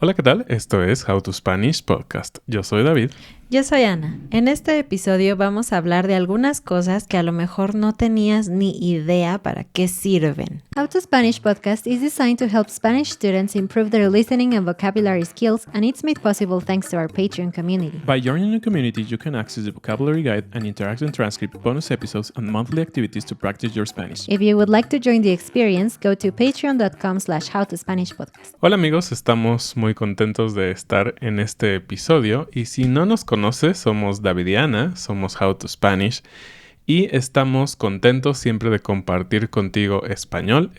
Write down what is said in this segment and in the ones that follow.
Hola, ¿qué tal? Esto es How to Spanish Podcast. Yo soy David. Yo soy Ana. En este episodio vamos a hablar de algunas cosas que a lo mejor no tenías ni idea para qué sirven. How to Spanish Podcast is designed to help Spanish students improve their listening and vocabulary skills, and it's made possible thanks to our Patreon community. By joining the community, you can access the vocabulary guide and interactive transcript, bonus episodes, and monthly activities to practice your Spanish. If you would like to join the experience, go to patreon.com/howtospanishpodcast. Hola amigos, estamos muy contentos de estar en este episodio y si no nos conoces, somos David y Ana, somos How to Spanish y estamos contentos siempre de compartir contigo español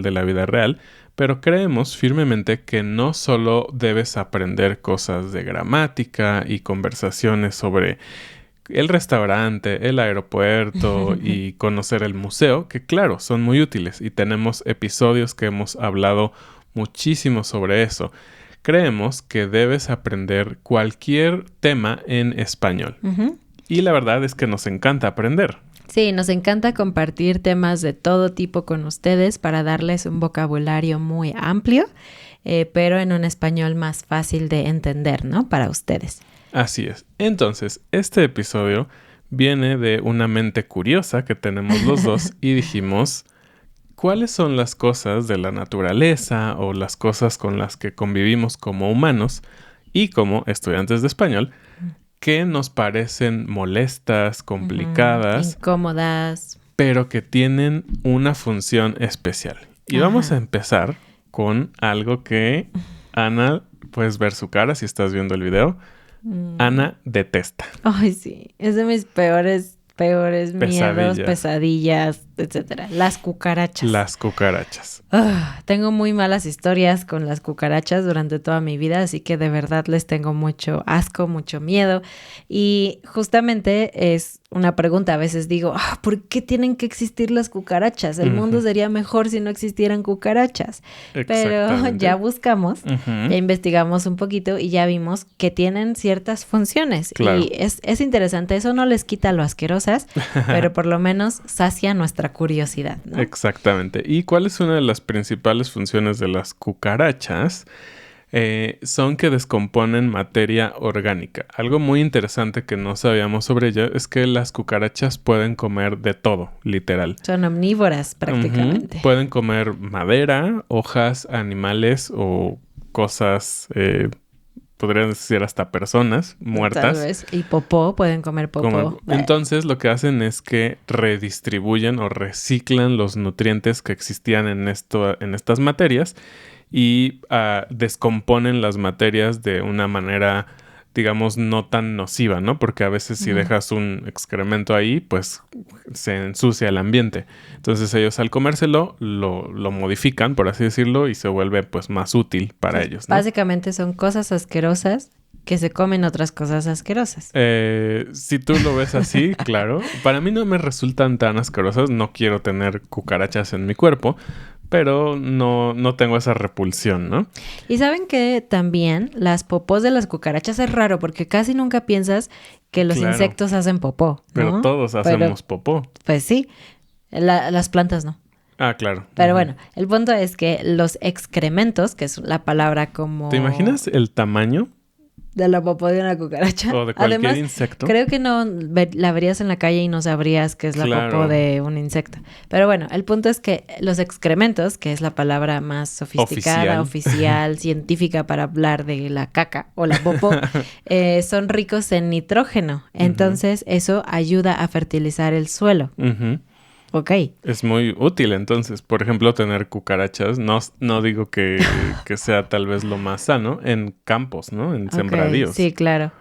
de la vida real, pero creemos firmemente que no solo debes aprender cosas de gramática y conversaciones sobre el restaurante, el aeropuerto y conocer el museo, que claro, son muy útiles y tenemos episodios que hemos hablado muchísimo sobre eso. Creemos que debes aprender cualquier tema en español. Y la verdad es que nos encanta aprender. Sí, nos encanta compartir temas de todo tipo con ustedes para darles un vocabulario muy amplio, pero en un español más fácil de entender, ¿no? Para ustedes. Así es. Entonces, este episodio viene de una mente curiosa que tenemos los dos y dijimos, ¿cuáles son las cosas de la naturaleza o las cosas con las que convivimos como humanos y como estudiantes de español que nos parecen molestas, complicadas, incómodas, pero que tienen una función especial? Y vamos a empezar con algo que Ana, puedes ver su cara si estás viendo el video. Ana detesta. Ay, sí, es de mis peores miedos, pesadillas, etcétera. Las cucarachas. Las cucarachas. Tengo muy malas historias con las cucarachas durante toda mi vida, así que de verdad les tengo mucho asco, mucho miedo. Y justamente es una pregunta. A veces digo, ¿por qué tienen que existir las cucarachas? El mundo sería mejor si no existieran cucarachas. Pero ya buscamos, ya investigamos un poquito y ya vimos que tienen ciertas funciones. Claro. Y es interesante. Eso no les quita lo asquerosas, pero por lo menos sacia nuestra curiosidad, ¿no? Exactamente. ¿Y cuál es una de las principales funciones de las cucarachas? Son que descomponen materia orgánica. Algo muy interesante que no sabíamos sobre ella es que las cucarachas pueden comer de todo, literal. Son omnívoras prácticamente. Pueden comer madera, hojas, animales o cosas, podrían decir hasta personas muertas. Tal vez. Y popó, pueden comer popó. Entonces lo que hacen es que redistribuyen o reciclan los nutrientes que existían en estas materias y descomponen las materias de una manera, digamos, no tan nociva, ¿no? Porque a veces si dejas un excremento ahí, pues se ensucia el ambiente. Entonces ellos al comérselo lo modifican, por así decirlo, y se vuelve pues más útil para ellos, ¿no? Básicamente son cosas asquerosas que se comen otras cosas asquerosas. Si tú lo ves así, claro. Para mí no me resultan tan asquerosas. No quiero tener cucarachas en mi cuerpo, pero no tengo esa repulsión, ¿no? Y saben que también las popós de las cucarachas es raro porque casi nunca piensas que los insectos hacen popó, ¿no? Pero todos hacemos popó. Pues sí, las plantas no. Claro. Pero bueno, el punto es que los excrementos, que es la palabra como... ¿Te imaginas el tamaño? De la popó de una cucaracha. O de cualquier Además, insecto. Creo que no la verías en la calle y no sabrías que es la popó de un insecto. Pero bueno, el punto es que los excrementos, que es la palabra más sofisticada, oficial, científica para hablar de la caca o la popó, son ricos en nitrógeno. Entonces, eso ayuda a fertilizar el suelo. Ok. Es muy útil, entonces. Por ejemplo, tener cucarachas. No digo que sea tal vez lo más sano en campos, ¿no? En sembradíos. Sí, claro.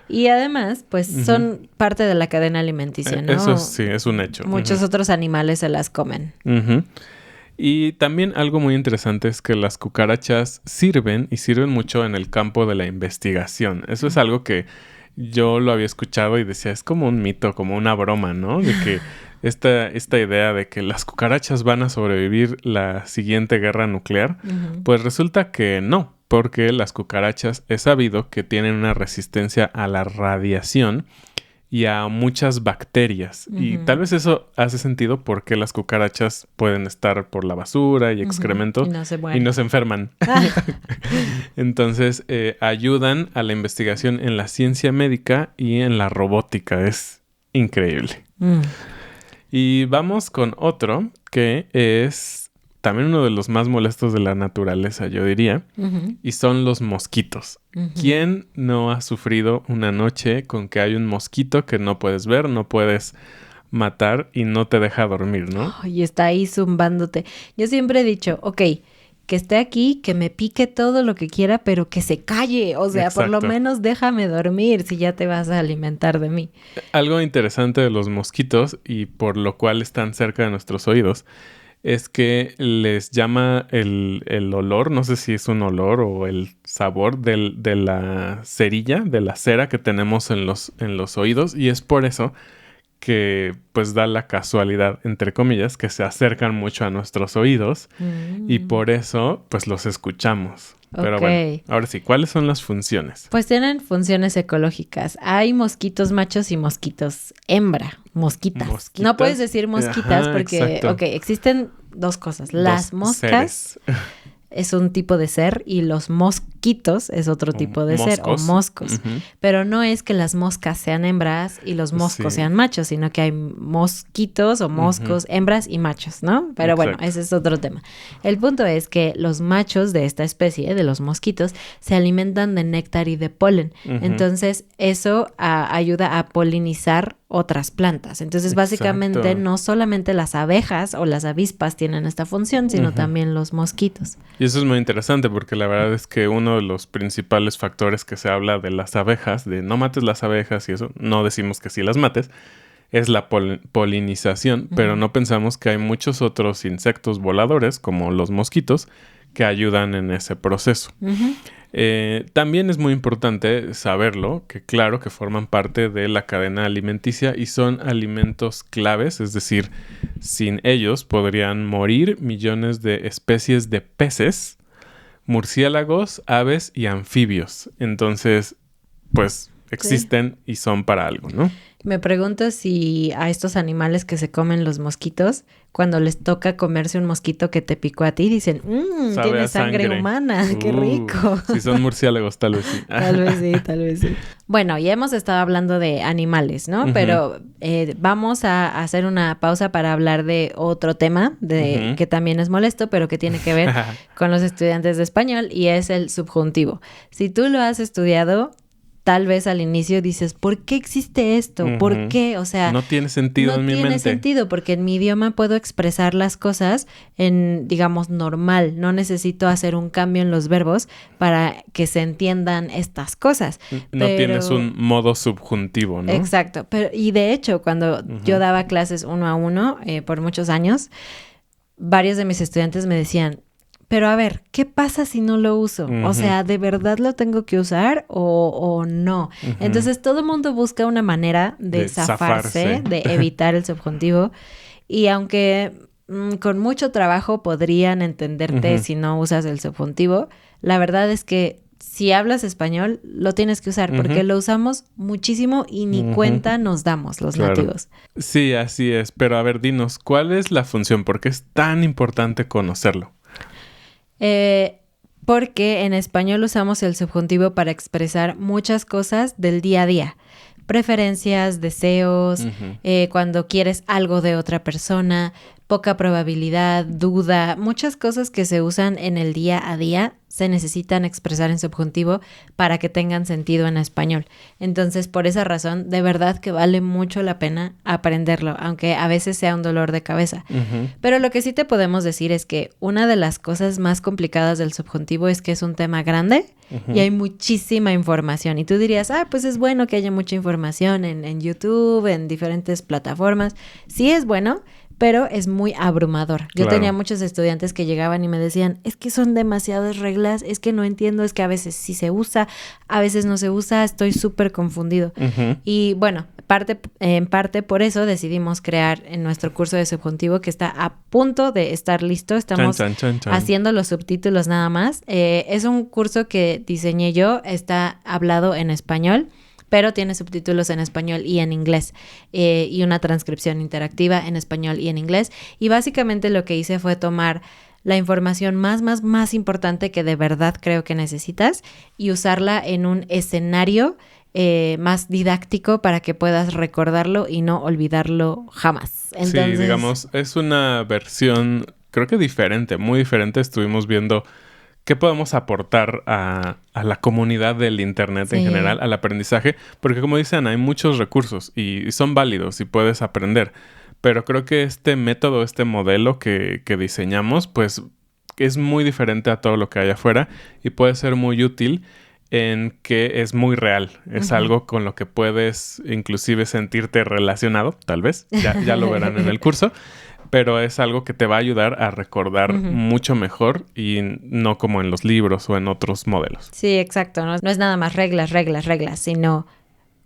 Y además, pues son parte de la cadena alimenticia, ¿no? Eso sí, es un hecho. Muchos otros animales se las comen. Y también algo muy interesante es que las cucarachas sirven mucho en el campo de la investigación. Eso es algo que yo lo había escuchado y decía, es como un mito, como una broma, ¿no? De que esta idea de que las cucarachas van a sobrevivir la siguiente guerra nuclear, pues resulta que no, porque las cucarachas es sabido que tienen una resistencia a la radiación y a muchas bacterias. Y tal vez eso hace sentido porque las cucarachas pueden estar por la basura y excremento y no se enferman. Entonces, ayudan a la investigación en la ciencia médica y en la robótica. Es increíble. Y vamos con otro que es también uno de los más molestos de la naturaleza, yo diría, y son los mosquitos. ¿Quién no ha sufrido una noche con que hay un mosquito que no puedes ver, no puedes matar y no te deja dormir, ¿no? Y está ahí zumbándote. Yo siempre he dicho, ok, que esté aquí, que me pique todo lo que quiera, pero que se calle. O sea, por lo menos déjame dormir si ya te vas a alimentar de mí. Algo interesante de los mosquitos y por lo cual están cerca de nuestros oídos es que les llama el olor, no sé si es un olor o el sabor de la cerilla, de la cera que tenemos en los oídos, y es por eso que pues da la casualidad, entre comillas, que se acercan mucho a nuestros oídos y por eso pues los escuchamos. Pero bueno, ahora sí, ¿cuáles son las funciones? Pues tienen funciones ecológicas. Hay mosquitos machos y mosquitos hembra, mosquitas. No puedes decir mosquitas porque, existen dos cosas. Las moscas es un tipo de ser y los mosquitos es otro tipo de ser, o moscos. Pero no es que las moscas sean hembras y los moscos sean machos, sino que hay mosquitos o moscos, hembras y machos, ¿no? Pero bueno, ese es otro tema. El punto es que los machos de esta especie, de los mosquitos, se alimentan de néctar y de polen. Entonces, eso ayuda a polinizar otras plantas. Entonces, básicamente, no solamente las abejas o las avispas tienen esta función, sino también los mosquitos. Y eso es muy interesante porque la verdad es que uno de los principales factores que se habla de las abejas, de no mates las abejas y eso, no decimos que sí las mates, es la polinización, pero no pensamos que hay muchos otros insectos voladores, como los mosquitos, que ayudan en ese proceso. También es muy importante saberlo, que claro que forman parte de la cadena alimenticia y son alimentos claves, es decir, sin ellos podrían morir millones de especies de peces, murciélagos, aves y anfibios. Entonces, pues existen y son para algo, ¿no? Me pregunto si a estos animales que se comen los mosquitos, cuando les toca comerse un mosquito que te picó a ti, dicen, tiene sangre humana, qué rico. Si son murciélagos, tal vez sí. Tal vez sí. Bueno, ya hemos estado hablando de animales, ¿no? Pero vamos a hacer una pausa para hablar de otro tema que también es molesto, pero que tiene que ver con los estudiantes de español, y es el subjuntivo. Si tú lo has estudiado, tal vez al inicio dices, ¿por qué existe esto? ¿Por qué? O sea, no tiene sentido en mi mente. No tiene sentido porque en mi idioma puedo expresar las cosas en, digamos, normal. No necesito hacer un cambio en los verbos para que se entiendan estas cosas. No tienes un modo subjuntivo, ¿no? Exacto. Y de hecho, cuando yo daba clases 1 a 1 por muchos años, varios de mis estudiantes me decían, pero a ver, ¿qué pasa si no lo uso? O sea, ¿de verdad lo tengo que usar o no? Entonces, todo el mundo busca una manera de zafarse, de evitar el subjuntivo. Y aunque con mucho trabajo podrían entenderte si no usas el subjuntivo, la verdad es que si hablas español, lo tienes que usar porque lo usamos muchísimo y ni cuenta nos damos los nativos. Sí, así es. Pero a ver, dinos, ¿cuál es la función? ¿Por qué es tan importante conocerlo? Porque en español usamos el subjuntivo para expresar muchas cosas del día a día. Preferencias, deseos, cuando quieres algo de otra persona, poca probabilidad, duda, muchas cosas que se usan en el día a día se necesitan expresar en subjuntivo para que tengan sentido en español. Entonces, por esa razón, de verdad que vale mucho la pena aprenderlo, aunque a veces sea un dolor de cabeza. Pero lo que sí te podemos decir es que una de las cosas más complicadas del subjuntivo es que es un tema grande y hay muchísima información. Y tú dirías, pues es bueno que haya mucha información en YouTube, en diferentes plataformas. Sí es bueno, pero es muy abrumador. Yo tenía muchos estudiantes que llegaban y me decían, es que son demasiadas reglas, es que no entiendo, es que a veces sí se usa, a veces no se usa, estoy súper confundido. Y bueno, en parte por eso decidimos crear en nuestro curso de subjuntivo, que está a punto de estar listo. Estamos haciendo los subtítulos nada más. Es un curso que diseñé yo, está hablado en español, pero tiene subtítulos en español y en inglés, y una transcripción interactiva en español y en inglés. Y básicamente lo que hice fue tomar la información más importante que de verdad creo que necesitas y usarla en un escenario más didáctico para que puedas recordarlo y no olvidarlo jamás. Entonces, sí, digamos, es una versión, creo que diferente, muy diferente. Estuvimos viendo qué podemos aportar a la comunidad del internet en general, al aprendizaje, porque como dicen, hay muchos recursos y son válidos y puedes aprender. Pero creo que este método, este modelo que diseñamos, pues es muy diferente a todo lo que hay afuera y puede ser muy útil en que es muy real. Es algo con lo que puedes inclusive sentirte relacionado, tal vez. Ya lo verán en el curso. Pero es algo que te va a ayudar a recordar mucho mejor y no como en los libros o en otros modelos. Sí, exacto. No es nada más reglas, sino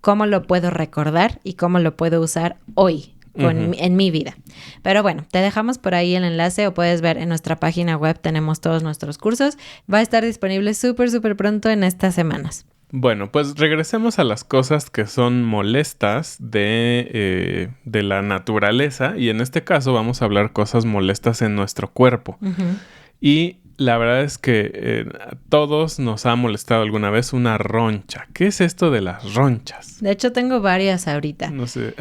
cómo lo puedo recordar y cómo lo puedo usar hoy. En mi vida. Pero bueno, te dejamos por ahí el enlace o puedes ver en nuestra página web, tenemos todos nuestros cursos. Va a estar disponible súper pronto en estas semanas. Bueno, pues regresemos a las cosas que son molestas de la naturaleza y en este caso vamos a hablar cosas molestas en nuestro cuerpo. Y la verdad es que a todos nos ha molestado alguna vez una roncha. ¿Qué es esto de las ronchas? De hecho, tengo varias ahorita. No sé.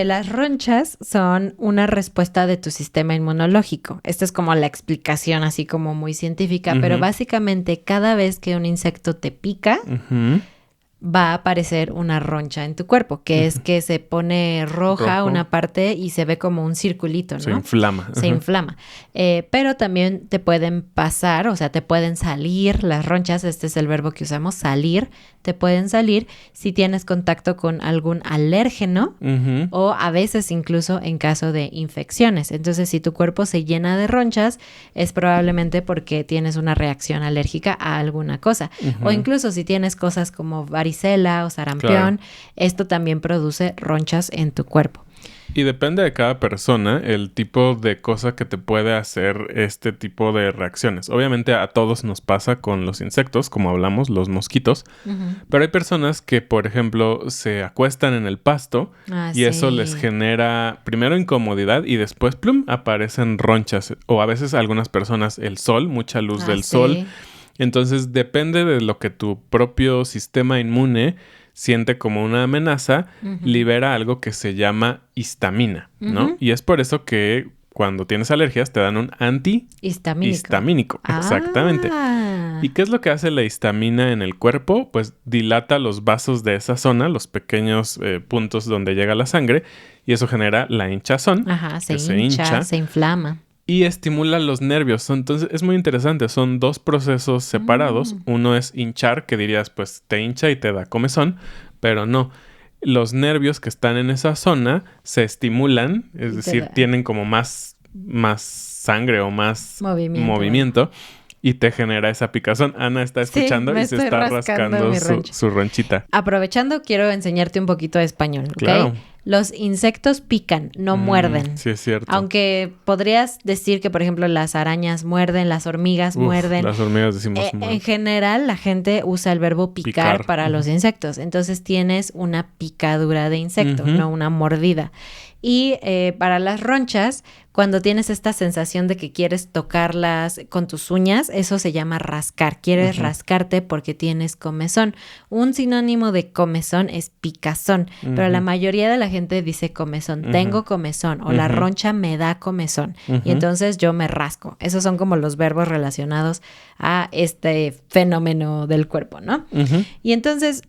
Las ronchas son una respuesta de tu sistema inmunológico. Esta es como la explicación así como muy científica, pero básicamente cada vez que un insecto te pica, va a aparecer una roncha en tu cuerpo, que es que se pone roja una parte y se ve como un circulito, ¿no? Se inflama. Se inflama. Pero también te pueden pasar, o sea, te pueden salir las ronchas, este es el verbo que usamos, salir, te pueden salir si tienes contacto con algún alérgeno o a veces incluso en caso de infecciones. Entonces, si tu cuerpo se llena de ronchas, es probablemente porque tienes una reacción alérgica a alguna cosa. O incluso si tienes cosas como varicela o sarampión, esto también produce ronchas en tu cuerpo. Y depende de cada persona el tipo de cosa que te puede hacer este tipo de reacciones. Obviamente a todos nos pasa con los insectos, como hablamos, los mosquitos. Pero hay personas que, por ejemplo, se acuestan en el pasto y eso les genera primero incomodidad y después, plum, aparecen ronchas. O a veces algunas personas el sol, mucha luz del sol. Entonces depende de lo que tu propio sistema inmune siente como una amenaza, libera algo que se llama histamina, ¿no? Y es por eso que cuando tienes alergias te dan un antihistamínico. Exactamente. ¿Y qué es lo que hace la histamina en el cuerpo? Pues dilata los vasos de esa zona, los pequeños puntos donde llega la sangre, y eso genera la hinchazón. Se hincha, se inflama. Y estimula los nervios. Entonces es muy interesante. Son dos procesos separados. Uno es hinchar, que dirías, pues te hincha y te da comezón. Pero no. Los nervios que están en esa zona se estimulan. Es decir, tienen como más sangre o más movimiento. Y te genera esa picazón. Ana está escuchando y se está rascando su ronchita. Aprovechando, quiero enseñarte un poquito de español, ¿ok? Claro. Los insectos pican, no muerden. Sí, es cierto. Aunque podrías decir que, por ejemplo, las arañas muerden, las hormigas muerden. Las hormigas decimos muerden. En general, la gente usa el verbo picar para los insectos. Entonces, tienes una picadura de insecto, no una mordida. Y para las ronchas, cuando tienes esta sensación de que quieres tocarlas con tus uñas, eso se llama rascar. Quieres rascarte porque tienes comezón. Un sinónimo de comezón es picazón, pero la mayoría de la gente dice comezón. Tengo comezón o la roncha me da comezón y entonces yo me rasco. Esos son como los verbos relacionados a este fenómeno del cuerpo, ¿no? Y entonces,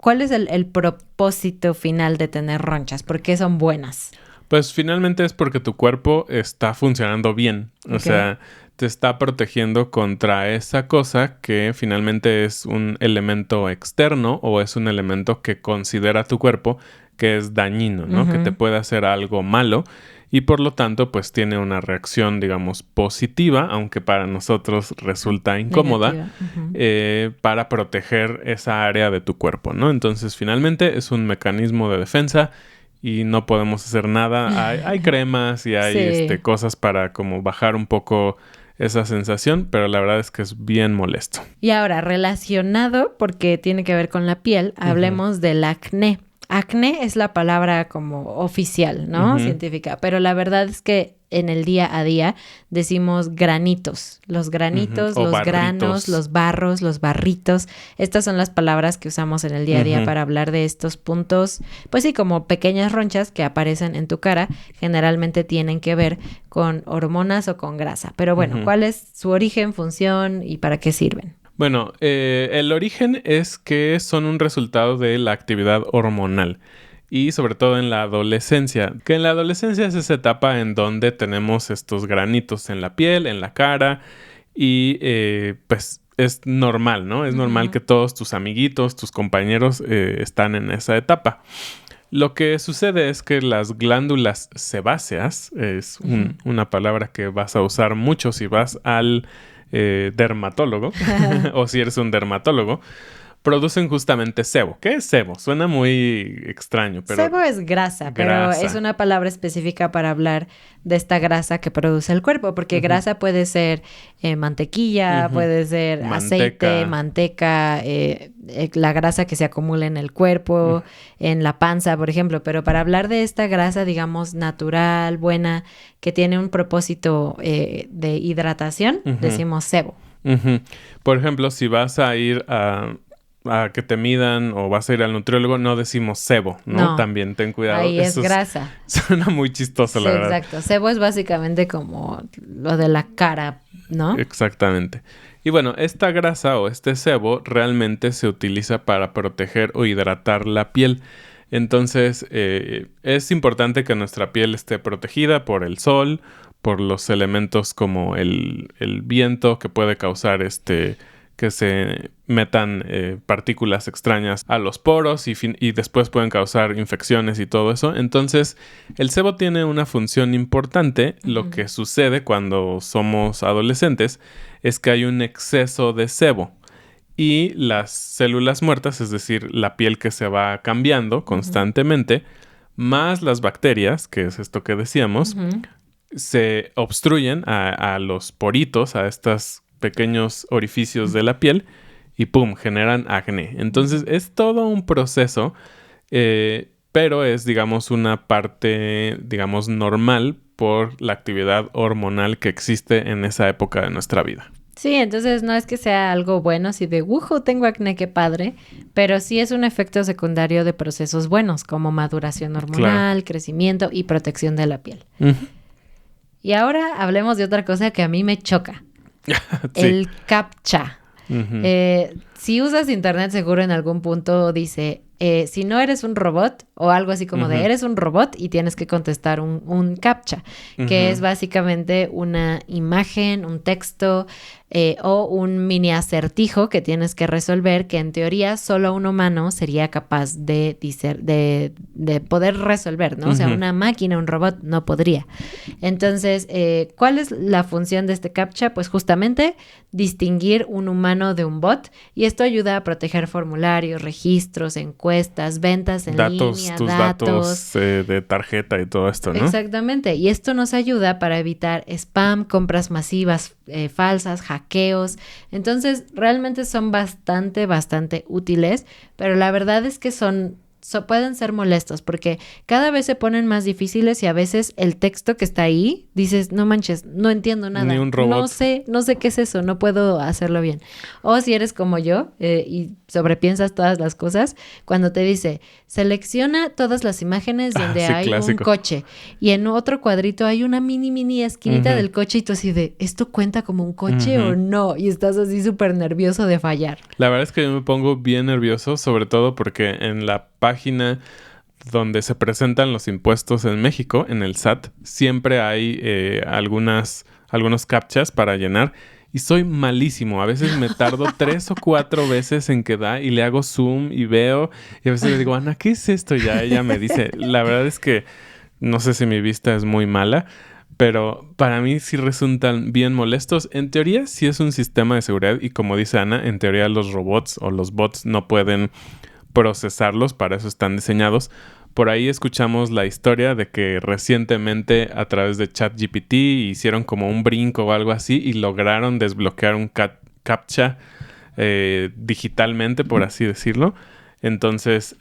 ¿cuál es el propósito final de tener ronchas? ¿Por qué son buenas? Pues finalmente es porque tu cuerpo está funcionando bien. O sea, te está protegiendo contra esa cosa que finalmente es un elemento externo o es un elemento que considera tu cuerpo que es dañino, ¿no? Que te puede hacer algo malo y por lo tanto pues tiene una reacción, digamos, positiva, aunque para nosotros resulta incómoda, para proteger esa área de tu cuerpo, ¿no? Entonces finalmente es un mecanismo de defensa y no podemos hacer nada. Hay cremas y hay cosas para como bajar un poco esa sensación, pero la verdad es que es bien molesto. Y ahora, relacionado, porque tiene que ver con la piel, hablemos del acné. Acné es la palabra como oficial, ¿no? Científica, pero la verdad es que en el día a día decimos granitos. Los granitos, los barritos. granos, los barros, los barritos. Estas son las palabras que usamos en el día a día para hablar de estos puntos, pues sí, como pequeñas ronchas que aparecen en tu cara. Generalmente tienen que ver con hormonas o con grasa. Pero bueno, ¿cuál es su origen, función y para qué sirven? Bueno, el origen es que son un resultado de la actividad hormonal y sobre todo en la adolescencia, que en la adolescencia es esa etapa en donde tenemos estos granitos en la piel, en la cara y pues es normal, ¿no? Es normal que todos tus amiguitos, tus compañeros están en esa etapa. Lo que sucede es que las glándulas sebáceas, es una palabra que vas a usar mucho si vas al dermatólogo o si eres un dermatólogo, producen justamente sebo. ¿Qué es sebo? Suena muy extraño, pero... Sebo es grasa, pero es una palabra específica para hablar de esta grasa que produce el cuerpo, porque grasa puede ser mantequilla, puede ser aceite, manteca, la grasa que se acumula en el cuerpo, en la panza, por ejemplo. Pero para hablar de esta grasa, digamos, natural, buena, que tiene un propósito de hidratación, decimos sebo. Por ejemplo, si vas a ir a que te midan o vas a ir al nutriólogo, no decimos sebo, ¿no? También ten cuidado. Ahí es grasa. Suena muy chistoso, la verdad. Exacto. Sebo es básicamente como lo de la cara, ¿no? Exactamente. Y bueno, esta grasa o este sebo realmente se utiliza para proteger o hidratar la piel. Entonces, es importante que nuestra piel esté protegida por el sol, por los elementos como el viento que puede causar que se metan partículas extrañas a los poros y después pueden causar infecciones y todo eso. Entonces, el sebo tiene una función importante. Lo que sucede cuando somos adolescentes es que hay un exceso de sebo. Y las células muertas, es decir, la piel que se va cambiando constantemente, más las bacterias, que es esto que decíamos, se obstruyen a los poritos, a estas pequeños orificios de la piel y ¡pum! Generan acné. Entonces es todo un proceso, pero es, digamos, una parte, digamos, normal por la actividad hormonal que existe en esa época de nuestra vida. Sí, entonces no es que sea algo bueno, si de tengo acné, qué padre, pero sí es un efecto secundario de procesos buenos como maduración hormonal, crecimiento y protección de la piel. Y ahora hablemos de otra cosa que a mí me choca. El CAPTCHA. Si usas internet, seguro en algún punto dice, si no eres un robot, o algo así como de eres un robot y tienes que contestar un CAPTCHA, que es básicamente una imagen, un texto o un mini acertijo que tienes que resolver, que en teoría solo un humano sería capaz de poder resolver, ¿no? O sea, una máquina, un robot no podría. Entonces, ¿cuál es la función de este CAPTCHA? Pues justamente distinguir un humano de un bot, y esto ayuda a proteger formularios, registros, encuestas, ventas en línea, tus datos de tarjeta y todo esto, ¿no? Exactamente, y esto nos ayuda para evitar spam, compras masivas falsas, hackeos. Entonces, realmente son bastante útiles, pero la verdad es que pueden ser molestos porque cada vez se ponen más difíciles y a veces el texto que está ahí, dices, no manches, no entiendo nada. Ni un robot. No sé qué es eso, no puedo hacerlo bien. O si eres como yo y sobrepiensas todas las cosas, cuando te dice, selecciona todas las imágenes donde hay clásico. un coche y en otro cuadrito hay una mini esquinita del coche y tú así de, ¿esto cuenta como un coche o no? Y estás así súper nervioso de fallar. La verdad es que yo me pongo bien nervioso, sobre todo porque en la página donde se presentan los impuestos en México, en el SAT, siempre hay algunos captchas para llenar y soy malísimo. A veces me tardo 3 o 4 veces en que da y le hago zoom y veo y a veces le digo, Ana, ¿qué es esto? Y ya ella me dice, la verdad es que no sé si mi vista es muy mala, pero para mí sí resultan bien molestos. En teoría sí es un sistema de seguridad y como dice Ana, en teoría los robots o los bots no pueden procesarlos, para eso están diseñados, Por ahí escuchamos la historia de que recientemente a través de ChatGPT hicieron como un brinco o algo así y lograron desbloquear un CAPTCHA digitalmente, por así decirlo. Entonces,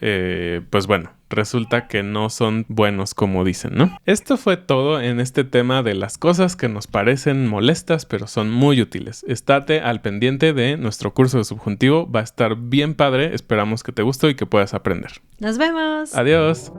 pues bueno, resulta que no son buenos como dicen, ¿no? Esto fue todo en este tema de las cosas que nos parecen molestas, pero son muy útiles. Estate al pendiente de nuestro curso de subjuntivo. Va a estar bien padre. Esperamos que te guste y que puedas aprender. ¡Nos vemos! Adiós.